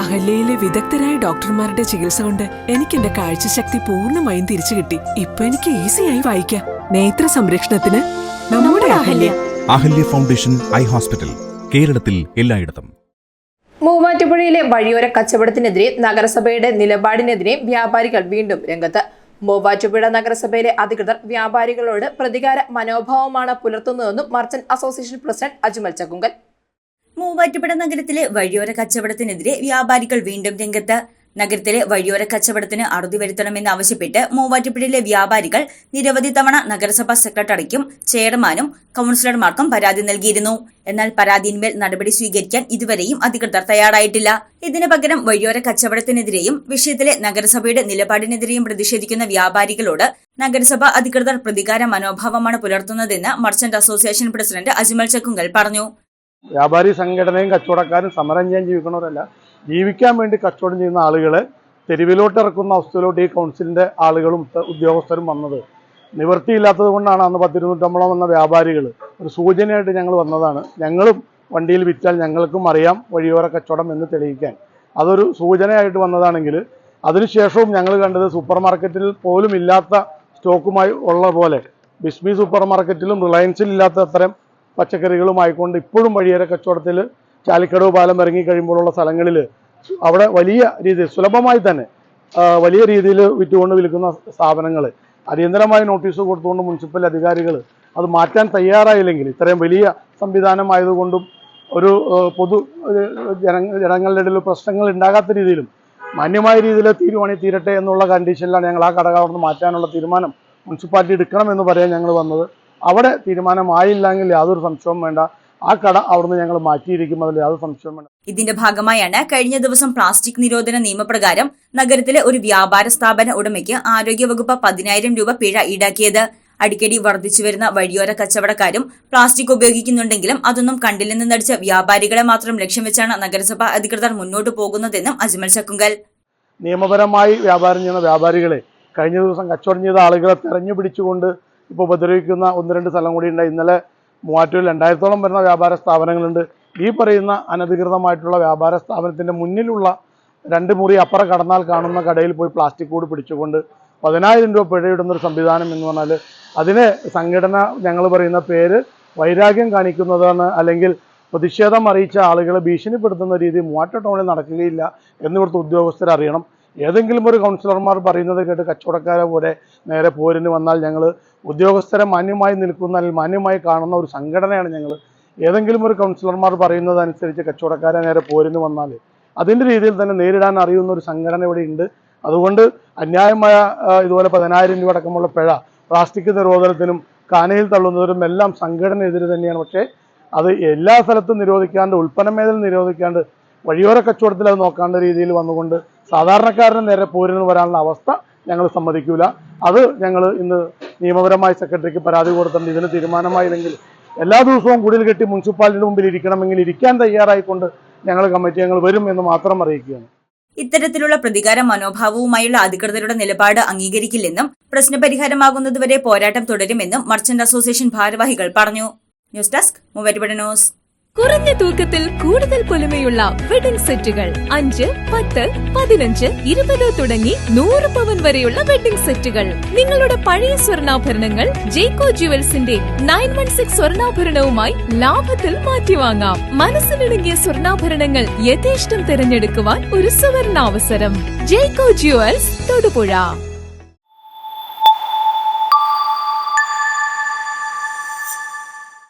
അഹല്യയിലെ വിദഗ്ധരായ ഡോക്ടർമാരുടെ ചികിത്സ കൊണ്ട് എനിക്ക് എന്റെ കാഴ്ചശക്തി പൂർണ്ണമായും തിരിച്ചു കിട്ടി. ഇപ്പൊ എനിക്ക് ഈസിയായി വായിക്കാം. നേത്ര സംരക്ഷണത്തിന് നമ്മുടെ Ahalya. Ahalya foundation eye hospital, കേരളത്തിൽ എല്ലായിടത്തും. മൂവാറ്റുപുഴയിലെ വഴിയോര കച്ചവടത്തിനെതിരെ നഗരസഭയുടെ നിലപാടിനെതിരെ വ്യാപാരികൾ വീണ്ടും രംഗത്ത്. മൂവാറ്റുപുഴ നഗരസഭയിലെ അധികൃതർ വ്യാപാരികളോട് പ്രതികാര മനോഭാവമാണ് പുലർത്തുന്നതെന്നും merchant association president Ajmal Chakkungal. Muvattupuzha നഗരത്തിലെ വഴിയോര കച്ചവടത്തിനെതിരെ വ്യാപാരികൾ വീണ്ടും രംഗത്ത്. നഗരത്തിലെ വഴിയോര കച്ചവടത്തിന് അറുതി വരുത്തണമെന്നാവശ്യപ്പെട്ട് മൂവാറ്റുപുഴയിലെ വ്യാപാരികൾ നിരവധി തവണ നഗരസഭാ സെക്രട്ടറിക്കും ചെയർമാനും കൌൺസിലർമാർക്കും പരാതി നൽകിയിരുന്നു. എന്നാൽ പരാതിയിന്മേൽ നടപടി സ്വീകരിക്കാൻ ഇതുവരെയും അധികൃതർ തയ്യാറായിട്ടില്ല. ഇതിനു പകരം വഴിയോര കച്ചവടത്തിനെതിരെയും വിഷയത്തിലെ നഗരസഭയുടെ നിലപാടിനെതിരെയും പ്രതിഷേധിക്കുന്ന വ്യാപാരികളോട് നഗരസഭ അധികൃതർ പ്രതികാര മനോഭാവമാണ് പുലർത്തുന്നതെന്ന് merchant association president Ajmal Chakkungal പറഞ്ഞു. വ്യാപാരി സംഘടനയും കച്ചവടക്കാരും സമരം ചെയ്യാൻ ജീവിക്കണവരല്ല, ജീവിക്കാൻ വേണ്ടി കച്ചവടം ചെയ്യുന്ന ആളുകളെ തെരുവിലോട്ട് ഇറക്കുന്ന അവസ്ഥയിലോട്ട് ഈ കൗൺസിലിന്റെ ആളുകളും ഉദ്യോഗസ്ഥരും വന്നത് നിവൃത്തിയില്ലാത്തത് കൊണ്ടാണ്. അന്ന് 10-200 വന്ന വ്യാപാരികൾ ഒരു സൂചനയായിട്ട് ഞങ്ങൾ വന്നതാണ്. ഞങ്ങളും വണ്ടിയിൽ വിറ്റാൽ ഞങ്ങൾക്കും അറിയാം വഴിയോര കച്ചവടം എന്ന് തെളിയിക്കാൻ. അതൊരു സൂചനയായിട്ട് വന്നതാണെങ്കിൽ അതിനുശേഷവും ഞങ്ങൾ കണ്ടത് സൂപ്പർ മാർക്കറ്റിൽ പോലും ഇല്ലാത്ത സ്റ്റോക്കുമായി ഉള്ള പോലെ ബിസ്മി സൂപ്പർ മാർക്കറ്റിലും റിലയൻസിൽ ഇല്ലാത്ത അത്തരം പച്ചക്കറികളുമായിക്കൊണ്ട് ഇപ്പോഴും വഴിയോര കച്ചവടത്തിൽ ചാലിക്കടവ് പാലം ഇറങ്ങിക്കഴിയുമ്പോഴുള്ള സ്ഥലങ്ങളിൽ അവിടെ വലിയ രീതിയിൽ സുലഭമായി തന്നെ വലിയ രീതിയിൽ വിറ്റുകൊണ്ട് വിൽക്കുന്ന സ്ഥാപനങ്ങൾ അടിയന്തരമായി നോട്ടീസ് കൊടുത്തുകൊണ്ട് മുനിസിപ്പൽ അധികാരികൾ അത് മാറ്റാൻ തയ്യാറായില്ലെങ്കിൽ ഇത്രയും വലിയ സംവിധാനമായതുകൊണ്ടും ഒരു പൊതു ജനങ്ങളുടെ ഇടയിൽ പ്രശ്നങ്ങൾ ഉണ്ടാകാത്ത രീതിയിലും മാന്യമായ രീതിയിൽ തീരട്ടെ എന്നുള്ള കണ്ടീഷനിലാണ് ഞങ്ങൾ ആ കട അവിടെ മാറ്റാനുള്ള തീരുമാനം മുനിസിപ്പാലിറ്റി എടുക്കണമെന്ന് പറയാൻ ഞങ്ങൾ വന്നത്. അവിടെ തീരുമാനമായില്ലെങ്കിൽ യാതൊരു സംശയവും വേണ്ട, ആ കട അവിടുന്ന് ഞങ്ങൾ മാറ്റിയിരിക്കും, അതിൽ യാതൊരു സംശയവും വേണ്ട. ഇതിന്റെ ഭാഗമായാണ് കഴിഞ്ഞ ദിവസം പ്ലാസ്റ്റിക് നിരോധന നിയമപ്രകാരം നഗരത്തിലെ ഒരു വ്യാപാര സ്ഥാപന ഉടമയ്ക്ക് ആരോഗ്യവകുപ്പ് 10,000 രൂപ പിഴ ഈടാക്കിയത്. അടിക്കടി വർദ്ധിച്ചുവരുന്ന വഴിയോര കച്ചവടക്കാരും പ്ലാസ്റ്റിക് ഉപയോഗിക്കുന്നുണ്ടെങ്കിലും അതൊന്നും കണ്ടില്ലെന്ന് നടിച്ച വ്യാപാരികളെ മാത്രം ലക്ഷ്യം വെച്ചാണ് നഗരസഭ അധികൃതർ മുന്നോട്ട് പോകുന്നതെന്നും അജ്മൽ ചക്കുങ്കൽ. നിയമപരമായി വ്യാപാരം ചെയ്യുന്ന വ്യാപാരികളെ കഴിഞ്ഞ ദിവസം കച്ചവടം ചെയ്ത ആളുകളെ തെരഞ്ഞു പിടിച്ചുകൊണ്ട് ഇപ്പോൾ ഉപദ്രവിക്കുന്ന 1-2 സ്ഥലം കൂടി ഉണ്ട്. ഇന്നലെ മൂവാറ്റൂരിൽ 2000-ഓളം വരുന്ന വ്യാപാര സ്ഥാപനങ്ങളുണ്ട്. ഈ പറയുന്ന അനധികൃതമായിട്ടുള്ള വ്യാപാര സ്ഥാപനത്തിൻ്റെ മുന്നിലുള്ള 2 മുറി അപ്പുറം കടന്നാൽ കാണുന്ന കടയിൽ പോയി പ്ലാസ്റ്റിക് കൂട് പിടിച്ചുകൊണ്ട് 10,000 രൂപ പിഴയിടുന്നൊരു സംവിധാനം എന്ന് പറഞ്ഞാൽ അതിന് സംഘടന ഞങ്ങൾ പറയുന്ന പേര് വൈരാഗ്യം കാണിക്കുന്നതാണ്, അല്ലെങ്കിൽ പ്രതിഷേധം അറിയിച്ച ആളുകളെ ഭീഷണിപ്പെടുത്തുന്ന രീതി മൂവാറ്റ ടൗണിൽ നടക്കുകയില്ല എന്ന് ഇവിടുത്തെ ഉദ്യോഗസ്ഥർ അറിയണം. ഏതെങ്കിലും ഒരു കൗൺസിലർമാർ പറയുന്നത് കേട്ട് കച്ചവടക്കാരെ പോലെ നേരെ പോരിന് വന്നാൽ ഞങ്ങൾ ഉദ്യോഗസ്ഥരെ മാന്യമായി നിൽക്കുന്ന അല്ലെങ്കിൽ മാന്യമായി കാണുന്ന ഒരു സംഘടനയാണ് ഞങ്ങൾ. ഏതെങ്കിലും ഒരു കൗൺസിലർമാർ പറയുന്നതനുസരിച്ച് കച്ചവടക്കാരെ നേരെ പോരിന് വന്നാൽ അതിൻ്റെ രീതിയിൽ തന്നെ നേരിടാൻ അറിയുന്ന ഒരു സംഘടന ഇവിടെ ഉണ്ട്. അതുകൊണ്ട് അന്യായമായ ഇതുപോലെ 10,000 രൂപ അടക്കമുള്ള പിഴ പ്ലാസ്റ്റിക് നിരോധനത്തിനും കാനയിൽ തള്ളുന്നതിനും എല്ലാം സംഘടന എതിര് തന്നെയാണ്. പക്ഷേ അത് എല്ലാ സ്ഥലത്തും നിരോധിക്കാണ്ട്, ഉൽപ്പന്ന മേഖല നിരോധിക്കാണ്ട്, വഴിയോര കച്ചവടത്തിൽ അത് നോക്കാണ്ട രീതിയിൽ വന്നുകൊണ്ട് സാധാരണക്കാരന് നേരെ പോരിന് വരാനുള്ള അവസ്ഥ ഞങ്ങൾ സമ്മതിക്കൂല. അത് ഞങ്ങൾ ഇന്ന് നിയമപരമായി സെക്രട്ടറിക്ക് പരാതി കൊടുത്തിട്ടുണ്ട്. ഇതിന് തീരുമാനമായില്ലെങ്കിൽ എല്ലാ ദിവസവും കുടിൽ കെട്ടി മുനിസിപ്പാലിറ്റിയുടെ മുമ്പിൽ ഇരിക്കണമെങ്കിൽ ഇരിക്കാൻ തയ്യാറായിക്കൊണ്ട് ഞങ്ങൾ വരും എന്ന് മാത്രം അറിയിക്കുകയാണ്. ഇത്തരത്തിലുള്ള പ്രതികാര മനോഭാവവുമായുള്ള അധികൃതരുടെ നിലപാട് അംഗീകരിക്കില്ലെന്നും പ്രശ്നപരിഹാരമാകുന്നതുവരെ പോരാട്ടം തുടരുമെന്നും മർച്ചന്റ് അസോസിയേഷൻ ഭാരവാഹികൾ പറഞ്ഞു. News desk Muvattupuzha news. കുറഞ്ഞ തൂക്കത്തിൽ കൂടുതൽ പൊലിമയുള്ള വെഡിംഗ് സെറ്റുകൾ 5, 10, 15, 20 തുടങ്ങി 100 പവൻ വരെയുള്ള വെഡിംഗ് സെറ്റുകൾ. നിങ്ങളുടെ പഴയ സ്വർണ്ണാഭരണങ്ങൾ ജേക്കോ ജുവൽസിന്റെ 916 സ്വർണ്ണാഭരണവുമായി ലാഭത്തിൽ മാറ്റിവാങ്ങാം. മനസ്സിലിണങ്ങിയ സ്വർണ്ണാഭരണങ്ങൾ യഥേഷ്ടം തിരഞ്ഞെടുക്കുവാൻ ഒരു സുവർണാവസരം. ജേക്കോ ജുവൽസ്, തൊടുപുഴ.